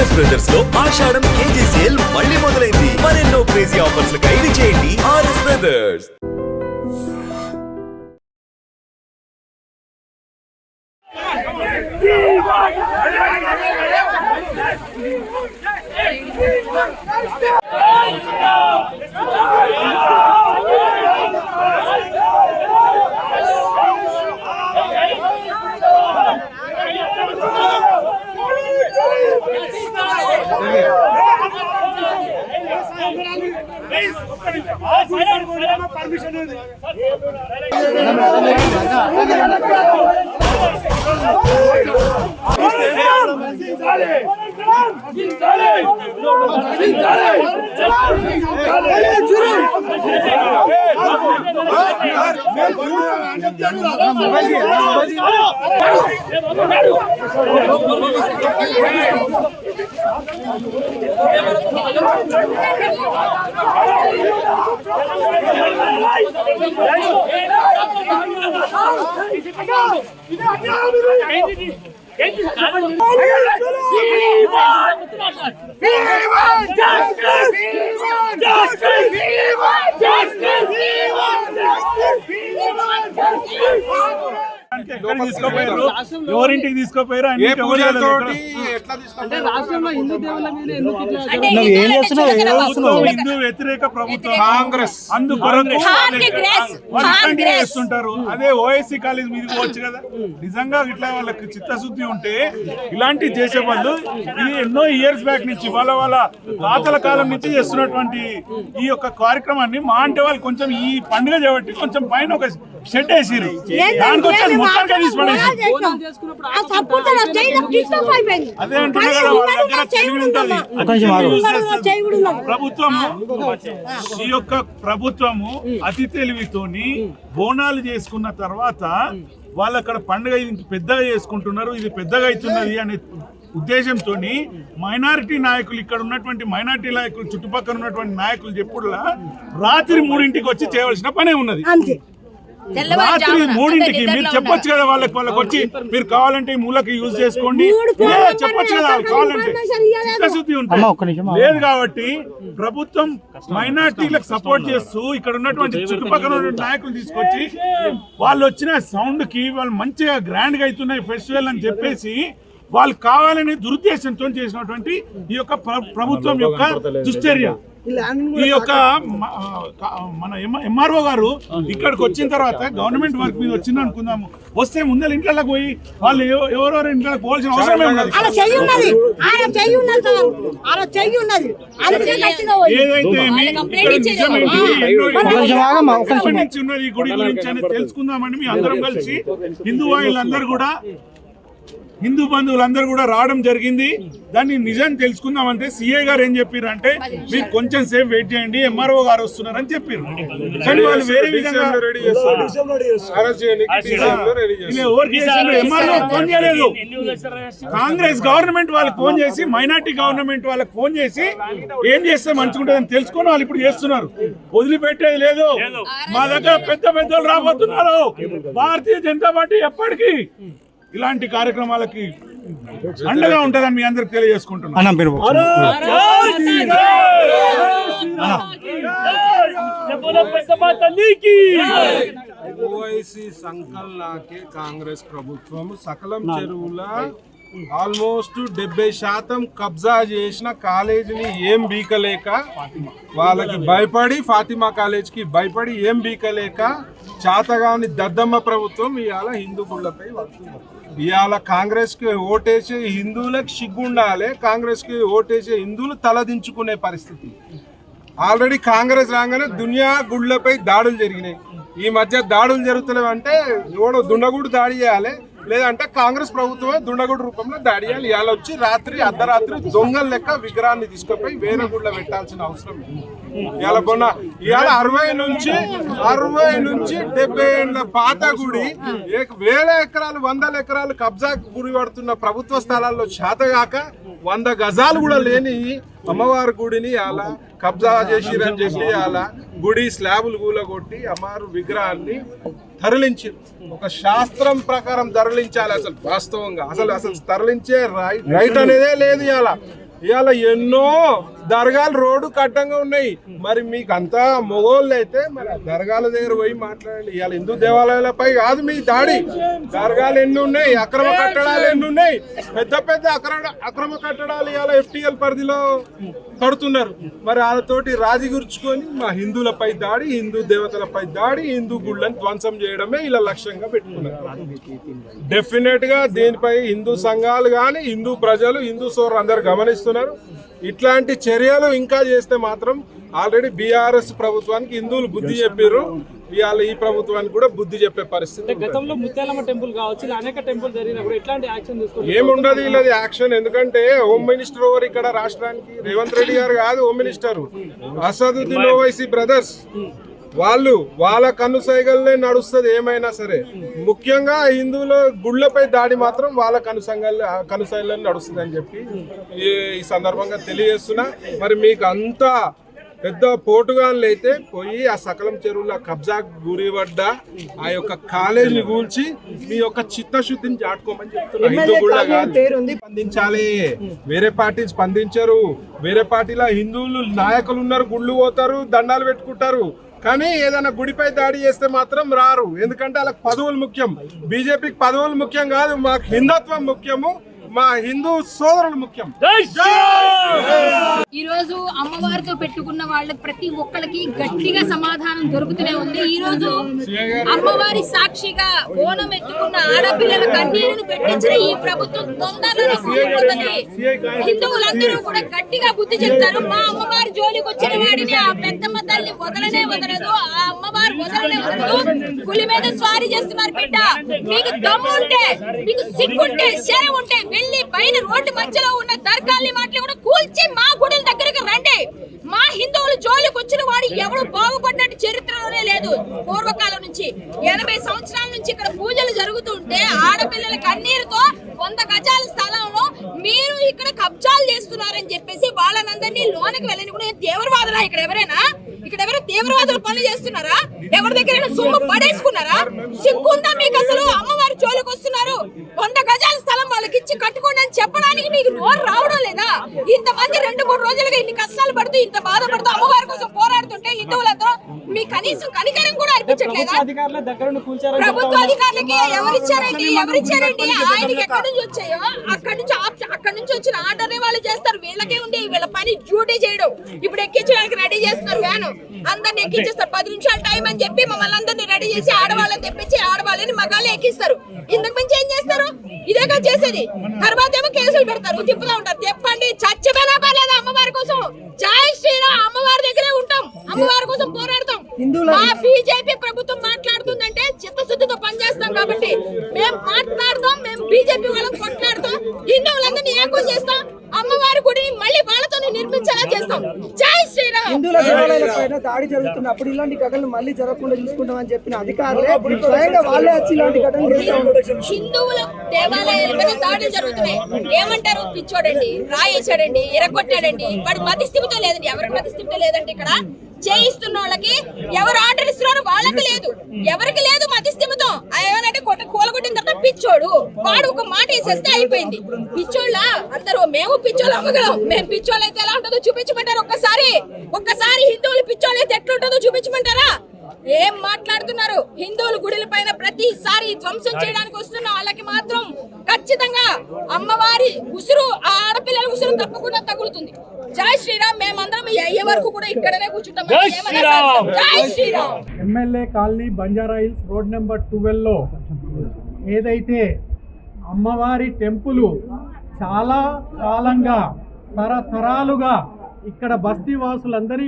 RS brothers లో ఆషాఢం KG sale మళ్ళీ మొదలైంది. మరెన్నో క్రేజీ ఆఫర్స్ ఖైదీ చేయండి ఆర్ఎస్ బ్రదర్స్. ఎవరింటికి తీసుకోపోయారు హిందూ వ్యతిరేక ప్రభుత్వం కాంగ్రెస్ అందుకొరకు చేస్తుంటారు. అదే ఓఎస్సీ కాలేజ్ మీదకి పోవచ్చు కదా. నిజంగా ఇట్లా వాళ్ళకి చిత్తశుద్ధి ఉంటే ఇలాంటి చేసే వాళ్ళు ఇది ఎన్నో ఇయర్స్ బ్యాక్ నుంచి వాళ్ళ తాతల కాలం నుంచి చేస్తున్నటువంటి ఈ యొక్క కార్యక్రమాన్ని మా అంటే వాళ్ళు కొంచెం ఈ పండుగ చేయబట్టి కొంచెం పైన ఒక షెడ్ వేసిరు. దానికి వచ్చి మొత్తానికి తీసి పడేసి అదే అంటున్నా కదా వాళ్ళ దగ్గర తెలివి ఉంటుంది. ఈ యొక్క ప్రభుత్వము అతి తెలివితోని బోనాలు చేసుకున్న తర్వాత వాళ్ళు అక్కడ పండుగ పెద్దగా చేసుకుంటున్నారు, ఇది పెద్దగా అవుతున్నది అనే ఉద్దేశంతో మైనారిటీ నాయకులు ఇక్కడ ఉన్నటువంటి మైనారిటీ నాయకులు చుట్టుపక్కల ఉన్నటువంటి నాయకులు చెప్పుడులా రాత్రి 3ంటికి వచ్చి చేయవలసిన పనే ఉన్నది. రాత్రి 3ంటికి మీరు చెప్పొచ్చు కదా వాళ్ళకి వచ్చి మీరు కావాలంటే ఈ మూలకి యూజ్ చేసుకోండి చెప్పొచ్చు కదా. కావాలంటే చిత్తశుద్ధి ఉంటుంది లేదు కాబట్టి ప్రభుత్వం మైనార్టీలకు సపోర్ట్ చేస్తూ ఇక్కడ ఉన్నటువంటి చుట్టుపక్కల ఉన్నటువంటి నాయకులు తీసుకొచ్చి వాళ్ళు వచ్చిన సౌండ్ కి వాళ్ళు మంచిగా గ్రాండ్ గా అవుతున్నాయి ఫెస్టివల్ అని చెప్పేసి వాళ్ళు కావాలనే దురుద్దేశంతో చేసినటువంటి ఈ యొక్క ప్రభుత్వం యొక్క దుశ్చర్య. ఈ యొక్క మన ఎంఆర్ఓ గారు ఇక్కడికి వచ్చిన తర్వాత గవర్నమెంట్ వర్క్ మీద వచ్చింది అనుకుందాము, వస్తే ముందర ఇంట్లోకి పోయి వాళ్ళు ఎవరెవరు ఇంట్లోకి పోవాల్సిన అవసరమే ఉన్నది. ఏదైతే ఉన్నది ఈ గుడి గురించి అనేది తెలుసుకుందామని మీ అందరం కలిసి హిందూ బంధువులందరూ కూడా రావడం జరిగింది. దాన్ని నిజం తెలుసుకుందామంటే సిఐ గారు ఏం చెప్పారు అంటే మీరు కొంచెం సేపు వెయిట్ చేయండి ఎంఆర్ఓ గారు వస్తున్నారని చెప్పారు. కానీ వాళ్ళు వేరే విధంగా ఎంఆర్ఓ ఫోన్ చేయలేదు. కాంగ్రెస్ గవర్నమెంట్ వాళ్ళకి ఫోన్ చేసి మైనార్టీ గవర్నమెంట్ వాళ్ళకి ఫోన్ చేసి ఏం చేస్తే మంచిగుంటుందని తెలుసుకొని వాళ్ళు ఇప్పుడు చేస్తున్నారు. వదిలిపెట్టేది లేదు. మా దగ్గర పెద్ద పెద్దలు రాబోతున్నారు. భారతీయ జనతా పార్టీ ఎప్పటికీ ఇలాంటి కార్యక్రమాలకి అండగా ఉంటుందని మీ అందరికి తెలియజేసుకుంటున్నాను. ఓవైసీ సంకల్నాకే కాంగ్రెస్ ప్రభుత్వం సకలం చెరువుల ఆల్మోస్ట్ 70% కబ్జా చేసిన కాలేజీని ఏం బీకలేక వాళ్ళకి భయపడి ఫాతిమా కాలేజ్కి భయపడి ఏం బీకలేక చాతగాని దద్దమ్మ ప్రభుత్వం ఇవాళ హిందూ గుళ్ళపై వస్తుంది. ఇవాళ కాంగ్రెస్కి ఓటేసే హిందువులకు సిగ్గుండాలి, కాంగ్రెస్కి ఓటేసే హిందువులు తలదించుకునే పరిస్థితి. ఆల్రెడీ కాంగ్రెస్ రాగానే దునియా గుళ్ళపై దాడులు జరిగినాయి. ఈ మధ్య దాడులు జరుగుతున్నాయి అంటే ఎవడో దుండగుడు దాడి చేయాలి, లేదంటే కాంగ్రెస్ ప్రభుత్వమే దుండగుడు రూపంలో దాడి చేయాలి. ఇవాళ వచ్చి అర్ధరాత్రి దొంగల లెక్క విగ్రహాన్ని తీసుకుపోయి వేరే గుళ్ళ పెట్టాల్సిన అవసరం లేదు. ఇవాళ ఇవాళ 60 నుంచి 70 ఏళ్ళ పాత గుడి వేల ఎకరాలు 100 ఎకరాలు కబ్జాకు గురి పడుతున్న ప్రభుత్వ స్థలాల్లో చేతగాక 100 గజాలు కూడా లేని అమ్మవారి గుడిని అలా కబ్జా చేసిరని చెప్పి అలా గుడి స్లాబులు కూలగొట్టి అమ్మవారి విగ్రహాన్ని తరలించి ఒక శాస్త్రం ప్రకారం తరలించాలి. అసలు వాస్తవంగా అసలు తరలించే రైట్ అనేదే లేదు. ఇవాళ ఎన్నో దర్గాలు రోడ్డు కట్టంగా ఉన్నాయి. మరి మీకు అంతా మొగోళ్ళు అయితే మరి దర్గాల దగ్గర పోయి మాట్లాడండి. ఇవాళ హిందూ దేవాలయాలపై కాదు మీ దాడి. దర్గాలు ఎన్ని ఉన్నాయి, అక్రమ కట్టడాలు ఎన్ని ఉన్నాయి, పెద్ద పెద్ద అక్రమ కట్టడాలు ఇవాళ FTL పరిధిలో కడుతున్నారు. మరి వాళ్ళతోటి రాజీ గుర్చుకొని మా హిందువులపై దాడి, హిందూ దేవతలపై దాడి, హిందూ గుళ్ళని ధ్వంసం చేయడమే ఇలా లక్ష్యంగా పెట్టుకున్నారు. డెఫినెట్ గా దీనిపై హిందూ సంఘాలు కానీ, హిందూ ప్రజలు, హిందూ సోదరులు అందరు గమనిస్తున్నారు. ఇట్లాంటి చర్యలు ఇంకా చేస్తే మాత్రం ఆల్రెడీ బీఆర్ఎస్ ప్రభుత్వానికి హిందువులు బుద్ధి చెప్పారు. ఇవాళ ఈ ప్రభుత్వానికి కూడా బుద్ధి చెప్పే పరిస్థితి. గతంలో ముత్యాలమ్మ టెంపుల్ కావచ్చు, అనేక టెంపుల్ జరిగినప్పుడు ఎట్లాంటి యాక్షన్ తీసుకుంటారు? ఏముండదు ఇలాది యాక్షన్. ఎందుకంటే హోమ్ మినిస్టర్ ఓవర్ ఇక్కడ రాష్ట్రానికి రేవంత్ రెడ్డి గారు కాదు home minister, Asaduddin Owaisi brothers. వాళ్ళ కనుసైగలనే నడుస్తుంది ఏమైనా సరే. ముఖ్యంగా హిందువుల గుళ్ళపై దాడి మాత్రం వాళ్ళ కనుసైగలనే నడుస్తుంది అని చెప్పి ఈ సందర్భంగా తెలియజేస్తున్నా. మరి మీకు అంతా పెద్ద పోటుగాళ్ళు అయితే పోయి ఆ సకలం చెరువుల కబ్జా గురిపడ్డ ఆ యొక్క కాలేజీని కూల్చి మీ యొక్క చిత్తశుద్ధిని చాటుకోమని చెప్తున్నా. హిందూ గుళ్ళ స్పందించాలి. వేరే పార్టీ స్పందించరు. వేరే పార్టీలో హిందువులు నాయకులు ఉన్నారు, గుళ్ళు పోతారు, దండాలు పెట్టుకుంటారు. కానీ ఏదైనా గుడిపై దాడి చేస్తే మాత్రం రారు. ఎందుకంటే వాళ్ళకి పదవులు ముఖ్యం. బీజేపీకి పదవులు ముఖ్యం కాదు, మాకు హిందుత్వం ముఖ్యము, మా హిందూ సోదరులు ముఖ్యం. ఈ రోజు అమ్మవారితో పెట్టుకున్న వాళ్ళ ప్రతి ఒక్కరికి గట్టిగా సమాధానం దొరుకుతూనే ఉంది. ఈ రోజు అమ్మవారి సాక్షిగా ఓనం ఎత్తుకున్న ఆడపిల్లల కన్నీరును పెట్టించిన ఈ ప్రభుత్వం తొందరలో కూలిపోతుంది. హిందువులందరూ కూడా గట్టిగా బుద్ధి చెప్తారు. మా అమ్మవారి జోలికి వచ్చిన వాడిని ఆ పెద్దమ్మ తల్లి వదలనే వదలదు, ఆ అమ్మవారు వదలనే వదలదు. గులి మీద స్వారీ చేస్తున్నారు బిడ్డ. మీకు దమ్ము ఉంటే, మీకు సిగ్గుంటే, శరం ఉంటే వెళ్ళి పైన రోడ్డు మధ్యలో ఉన్న దర్గాల్ని మాటలు కూడా కూల్చి మా గుడి దగ్గరకు రండి. మా హిందువులు జోలికి వచ్చిన వాడు ఎవరు బాగుపడ్డట్టు చరిత్రలోనే లేదు. పూర్వకాలం నుంచి 80 సంవత్సరాల నుంచి ఇక్కడ పూజలు జరుగుతుంటే ఆడపిల్లల కన్నీరుతో 100 గజాల స్థలంలో మీరు ఇక్కడ కబ్జాలు చేస్తున్నారని చెప్పేసి వాళ్ళనందరినీ లోనికి వెళ్ళని కూడా తీవ్రవాదులా ఇక్కడ ఎవరైనా తీవ్రవాదులు పనులు చేస్తున్నారా? ఎవరి దగ్గర సొమ్ము పడేసుకున్నారా? సిగ్గుందా మీకు? అసలు అమ్మవారి జోలికి వస్తున్నారు. 100 గజాల స్థలం వాళ్ళకి ఇచ్చి కట్టుకోండి అని చెప్పడానికి మీకు నోరు రావడం లేదా? ఇంతమంది 2-3 రోజులుగా ఇన్ని కష్టాలు పడుతూ, ఇంత బాధపడుతూ అమ్మవారి కోసం పోరాడుతుంటే హిందువులతో మీ కనీసం కనికరం కూడా అనిపించట్లేదా? ప్రభుత్వ అధికారులకి ఎవరిచ్చారండి? ఆయనకి ఎక్కడి నుంచి వచ్చాయో అక్కడి నుంచి వచ్చిన ఆర్డర్ వాళ్ళు చేస్తారు. వీళ్ళకే ఉండి వీళ్ళ పని డ్యూటీ చేయడం. ఇప్పుడు ఎక్కించడానికి రెడీ చేస్తున్నారు వ్యాను, అందరిని ఎక్కించేస్తారు. 10 నిమిషాలు టైం అని చెప్పి మమ్మల్ని అందరినీ రెడీ చేసి ఆడవాళ్ళని తెప్పించి ఆడవాళ్ళని మగాళ్ళని ఎక్కిస్తారు. ఇంతకు మించి ఏం చేస్తారు? ఇదేగా చేసేది. తర్వాత ఏమో కేసులు పెడతారు, తిప్పుతా ఉంటారు. చెప్పండి, చచ్చిపోయినా పర్లేదు అమ్మవారి కోసం. జై శ్రీరామ్. అమ్మవారి దగ్గరే ఉంటాం, అమ్మవారి కోసం పోరాడతాం. మా బీజేపీ ప్రభుత్వం మాట్లాడుతుందంటే చిత్తశుద్ధితో పనిచేస్తాం కాబట్టి మేము మాట్లాడతాం. మేము బీజేపీ వాళ్ళని కొట్లాడతాం, హిందువులందరినీ ఏకం చేస్తాం. అమ్మవారి గుడిని మళ్ళీ వాళ్ళతోనే నిర్మించేలా చేస్తాం. జై శ్రీరామ్. హిందువుల దేవాలయాలపైన దాడి జరుగుతున్నప్పుడు ఇలాంటి ఘటనలు మళ్ళీ జరగకుండా చూసుకుంటామని చెప్పిన అధికారులే స్వయంగా వాళ్ళే వచ్చి ఇలాంటి ఘటనలు చేస్తూ ఉంటారు. హిందువుల దేవాలయాలపైన దాడులు జరుగుతున్నాయి. ఏమంటారు? పిచ్చోడండి, రాయేసాడండి, ఎరగొట్టాడండి. వాడి మతిస్థిమితో లేదండి. ఎవరికి మతిస్థిమితో లేదండి? ఇక్కడ చేయిస్తున్న వాళ్ళకి ఎవరు ఆర్డర్ ఇస్తున్నారో వాళ్ళకి లేదు, ఎవరికి లేదు మతిస్థిమితం. ఏమనంటే కూలగొట్టిన తర్వాత పిచ్చోడు వాడు ఒక మాట వేసేస్తే అయిపోయింది. పిచ్చోళ్ళ అందరూ మేము పిచ్చోళ్ళు అమ్మగలం. మేము పిచ్చోళ్ళు అయితే ఎలా ఉంటుందో చూపించమంటారు? ఒక్కసారి హిందువులు పిచ్చోళ్ళు అయితే ఎట్లుంటుందో చూపించమంటారా? ఏం మాట్లాడుతున్నారు? హిందువుల గుడిల పైన ప్రతిసారి ధ్వంసం చేయడానికి వస్తున్న వాళ్ళకి మాత్రం ఖచ్చితంగా అమ్మవారి ఉసురు, ఆ ఆడపిల్లల ఉసురు తప్పకుండా తగులుతుంది. జై శ్రీరామ్. మేమందరం అయ్యే వరకు కూడా ఇక్కడనే కూర్చుంటాం. జై Shriram. MLA colony Banjara Hills road number 12లో ఏదైతే అమ్మవారి టెంపుల్ చాలా కాలంగా తరతరాలుగా ఇక్కడ బస్తీ వాసులందరి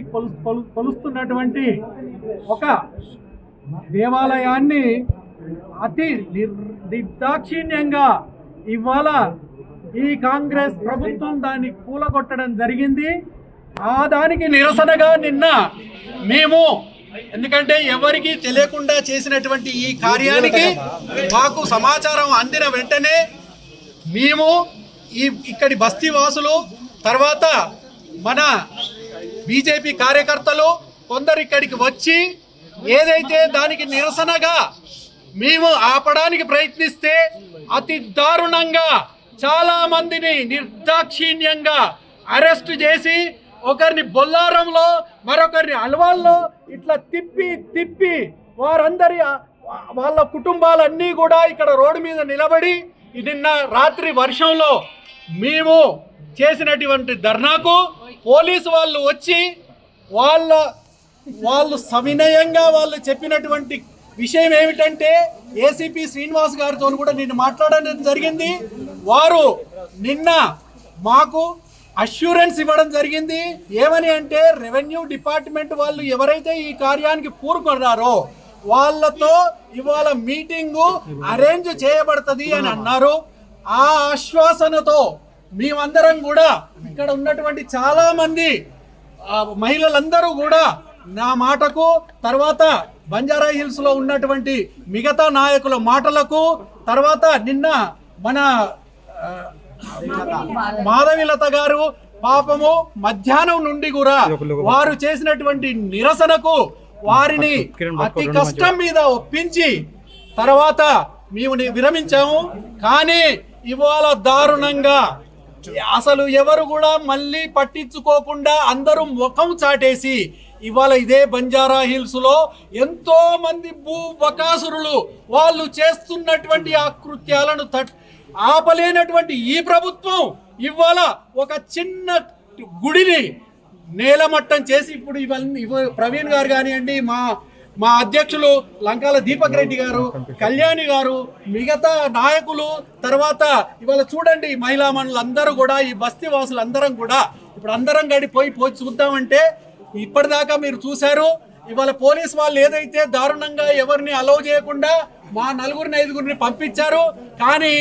కొలుస్తున్నటువంటి ఒక దేవాలయాన్ని అతి నిర్దాక్షిణ్యంగా ఇవాళ ఈ కాంగ్రెస్ ప్రభుత్వం దాన్ని కూలగొట్టడం జరిగింది. దానికి నిరసనగా నిన్న మేము, ఎందుకంటే ఎవరికి తెలియకుండా చేసినటువంటి ఈ కార్యానికి మాకు సమాచారం అందిన వెంటనే మేము ఇక్కడి బస్తీ వాసులు, తర్వాత మన బీజేపీ కార్యకర్తలు కొందరు ఇక్కడికి వచ్చి ఏదైతే దానికి నిరసనగా మేము ఆపడానికి ప్రయత్నిస్తే అతి దారుణంగా చాలా మందిని నిర్దాక్షిణ్యంగా అరెస్ట్ చేసి ఒకరిని బొల్లారంలో మరొకరిని అల్వాల్లో ఇట్లా తిప్పి వారందరి వాళ్ళ కుటుంబాలన్నీ కూడా ఇక్కడ రోడ్డు మీద నిలబడి నిన్న రాత్రి వర్షంలో మేము చేసినటువంటి ధర్నాకు పోలీసు వాళ్ళు వచ్చి వాళ్ళు సవినయంగా వాళ్ళు చెప్పినటువంటి విషయం ఏమిటంటే ఏసీపీ శ్రీనివాస్ గారితో కూడా నిన్న మాట్లాడడం జరిగింది. వారు నిన్న మాకు అష్యూరెన్స్ ఇవ్వడం జరిగింది. ఏమని అంటే రెవెన్యూ డిపార్ట్మెంట్ వాళ్ళు ఎవరైతే ఈ కార్యానికి పూనుకున్నారో వాళ్ళతో ఇవాళ మీటింగు అరేంజ్ చేయబడుతుంది అని అన్నారు. ఆ ఆశ్వాసనతో మేమందరం కూడా ఇక్కడ ఉన్నటువంటి చాలా మంది మహిళలందరూ కూడా నా మాటకు, తర్వాత బంజారా హిల్స్ లో ఉన్నటువంటి మిగతా నాయకుల మాటలకు, తర్వాత నిన్న మన మాధవిలత గారు పాపము మధ్యాహ్నం నుండి కూడా వారు చేసినటువంటి నిరసనకు వారిని అతి కష్టం మీద ఒప్పించి తర్వాత మేము విరమించాము. కానీ ఇవాళ దారుణంగా అసలు ఎవరు కూడా మళ్ళీ పట్టించుకోకుండా అందరూ ముఖం చాటేసి ఇవాళ ఇదే బంజారా హిల్స్ లో ఎంతో మంది భూ బకాసురులు వాళ్ళు చేస్తున్నటువంటి ఆ కృత్యాలను ఆపలేనటువంటి ఈ ప్రభుత్వం ఇవాళ ఒక చిన్న గుడిని నేలమట్టం చేసి ఇప్పుడు ఇవన్నీ ప్రవీణ్ గారు కానివ్వండి, మా అధ్యక్షులు లంకాల దీపక్ రెడ్డి గారు, కళ్యాణి గారు, మిగతా నాయకులు, తర్వాత ఇవాళ చూడండి మహిళా మనులందరూ కూడా ఈ బస్తీ వాసులు అందరం కూడా ఇప్పుడు అందరం పోయి చూద్దామంటే ఇప్పటిదాకా మీరు చూశారు. ఇవాళ పోలీస్ వాళ్ళు ఏదైతే దారుణంగా ఎవరిని అలౌ చేయకుండా మా 4-5 పంపించారు. కానీ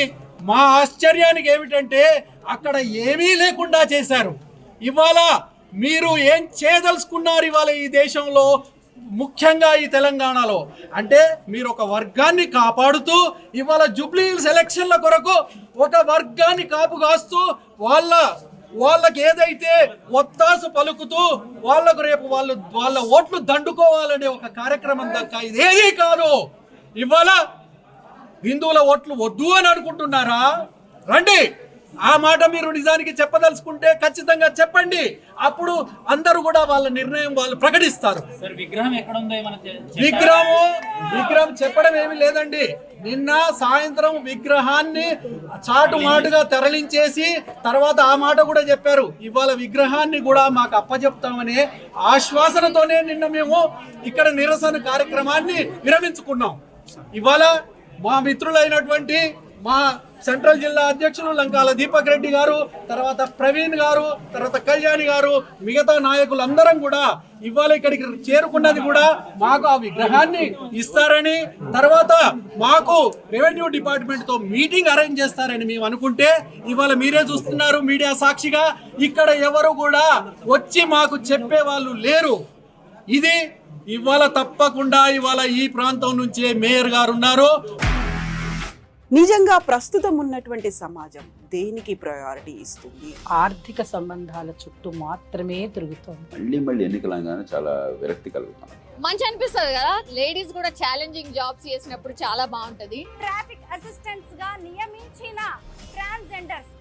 మా ఆశ్చర్యానికి ఏమిటంటే అక్కడ ఏమీ లేకుండా చేశారు. ఇవాళ మీరు ఏం చేయదలుచుకున్నారు ఇవాళ ఈ దేశంలో, ముఖ్యంగా ఈ తెలంగాణలో అంటే మీరు ఒక వర్గాన్ని కాపాడుతూ ఇవాళ జూబ్లీ హిల్స్ ఎలక్షన్ల కొరకు ఒక వర్గాన్ని కాపు కాస్తూ వాళ్ళకి ఏదైతే ఒత్తాసు పలుకుతూ వాళ్ళకు రేపు వాళ్ళ ఓట్లు దండుకోవాలనే ఒక కార్యక్రమం దక్క ఇదేదీ కాదు. ఇవాళ హిందువుల ఓట్లు వద్దు అని అనుకుంటున్నారా? రండి, ఆ మాట మీరు నిజానికి చెప్పదలుచుకుంటే ఖచ్చితంగా చెప్పండి. అప్పుడు అందరూ కూడా వాళ్ళ నిర్ణయం వాళ్ళు ప్రకటిస్తారు. విగ్రహం చెప్పడం ఏమీ లేదండి. నిన్న సాయంత్రం విగ్రహాన్ని చాటుమాటుగా తరలించేసి తర్వాత ఆ మాట కూడా చెప్పారు. ఇవాళ విగ్రహాన్ని కూడా మాకు అప్పచెప్తామనే ఆశ్వాసనతోనే నిన్న మేము ఇక్కడ నిరసన కార్యక్రమాన్ని విరమించుకున్నాం. ఇవాళ మా మిత్రులైనటువంటి మా సెంట్రల్ జిల్లా అధ్యక్షులు లంకాల దీపక్ రెడ్డి గారు, తర్వాత ప్రవీణ్ గారు, తర్వాత కళ్యాణి గారు, మిగతా నాయకులందరం కూడా ఇవాళ ఇక్కడికి చేరుకున్నది కూడా మాకు ఆ విగ్రహాన్ని ఇస్తారని, తర్వాత మాకు రెవెన్యూ డిపార్ట్మెంట్ తో మీటింగ్ అరేంజ్ చేస్తారని మేము అనుకుంటే ఇవాళ మీరే చూస్తున్నారు మీడియా సాక్షిగా ఇక్కడ ఎవరు కూడా వచ్చి మాకు చెప్పే వాళ్ళు లేరు. ఇది ఇవాళ తప్పకుండా ఇవాళ ఈ ప్రాంతం నుంచే మేయర్ గారు ఉన్నారు. నిజంగా ప్రస్తుతం ఉన్నటువంటి సమాజం దేనికి ప్రయారిటీ ఇస్తుంది? ఆర్థిక సంబంధాల చుట్టూ మాత్రమే తిరుగుతోంది. మళ్ళీ ఎన్నికలంగానే చాలా విరక్తి కలుగుతాం. మంచి అనిపిస్తుంది కదా, లేడీస్ కూడా ఛాలెంజింగ్ జాబ్స్ చేసినప్పుడు చాలా బాగుంటది. ట్రాఫిక్ అసిస్టెంట్స్ గా నియమించిన ట్రాన్స్జెండర్స్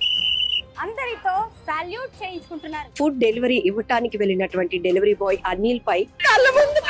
అందరితో సాల్యూట్ చేయించుకుంటున్నారు. ఫుడ్ డెలివరీ ఇవ్వటానికి వెళ్ళినటువంటి డెలివరీ బాయ్ అనిల్ పై కళ్ళ ముందు